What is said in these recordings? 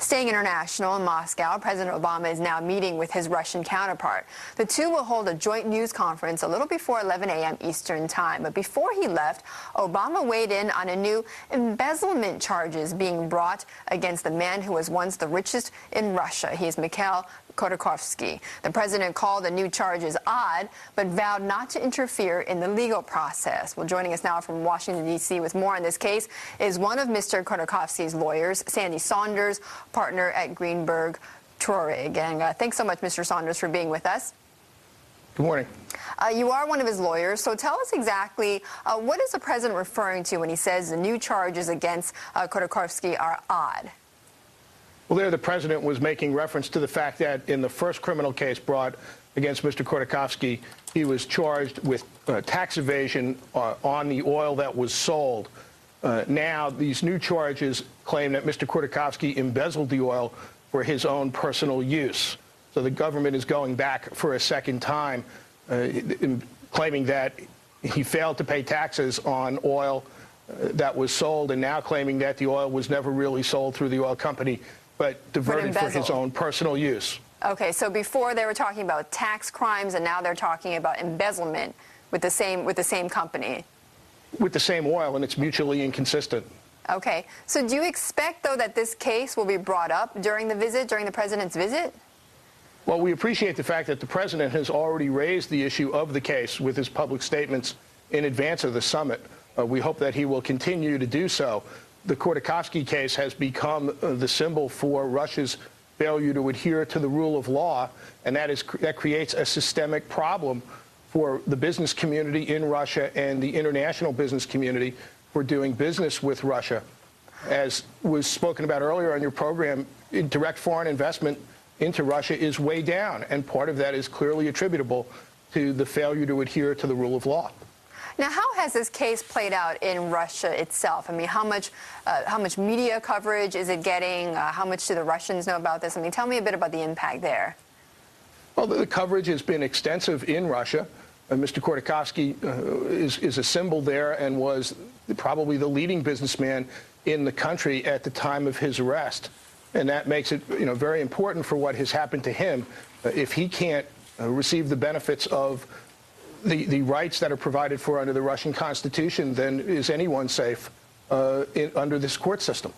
Staying international in Moscow, President Obama is now meeting with his Russian counterpart. The two will hold a joint news conference a little before 11 a.m. Eastern Time. But before he left, Obama weighed in on a new embezzlement charges being brought against the man who was once the richest in Russia. He is Mikhail Khodorkovsky. The president called the new charges odd, but vowed not to interfere in the legal process. Well, joining us now from Washington, D.C. with more on this case is one of Mr. Khodorkovsky's lawyers, Stanford Saunders, partner at Greenberg Taurig. And thanks so much, Mr. Saunders, for being with us. Good morning. You are one of his lawyers, so tell us exactly what is the president referring to when he says the new charges against Khodorkovsky are odd? Well, there the president was making reference to the fact that in the first criminal case brought against Mr. Khodorkovsky, he was charged with tax evasion on the oil that was sold. Now, these new charges claim that Mr. Khodorkovsky embezzled the oil for his own personal use. So the government is going back for a second time, claiming that he failed to pay taxes on oil that was sold, and now claiming that the oil was never really sold through the oil company, but diverted for his own personal use. Okay, so before they were talking about tax crimes, and now they're talking about embezzlement with the same company. With the same oil, and it's mutually inconsistent. Okay, so do you expect, though, that this case will be brought up during the president's visit? Well, we appreciate the fact that the president has already raised the issue of the case with his public statements in advance of the summit. We hope that he will continue to do so. The Khodorkovsky case has become the symbol for Russia's failure to adhere to the rule of law, and that creates a systemic problem for the business community in Russia and the international business community for doing business with Russia. As was spoken about earlier on your program, direct foreign investment into Russia is way down, and part of that is clearly attributable to the failure to adhere to the rule of law. Now, how has this case played out in Russia itself? I mean, how much media coverage is it getting? How much do the Russians know about this? I mean, tell me a bit about the impact there. Well, the coverage has been extensive in Russia. Mr. Khodorkovsky is a symbol there and was probably the leading businessman in the country at the time of his arrest. And that makes it, very important for what has happened to him. If he can't receive the benefits of the rights that are provided for under the Russian Constitution, then is anyone safe under this court system?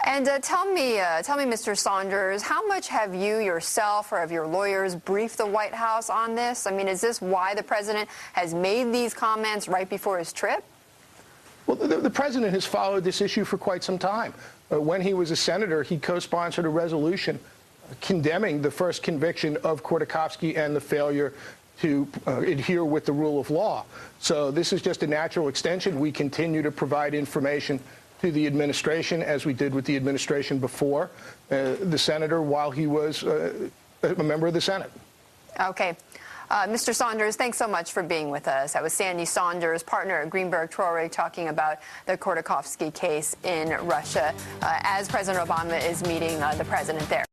And tell me, Mr. Saunders, how much have you yourself or have your lawyers briefed the White House on this? I mean, is this why the president has made these comments right before his trip? Well, the president has followed this issue for quite some time. When he was a senator, he co-sponsored a resolution condemning the first conviction of Khodorkovsky and the failure to adhere with the rule of law. So this is just a natural extension. We continue to provide information to the administration, as we did with the administration before the senator while he was a member of the Senate. Okay. Mr. Saunders, thanks so much for being with us. That was Stanford Saunders, partner at Greenberg Taurig, talking about the Khodorkovsky case in Russia as President Obama is meeting the president there.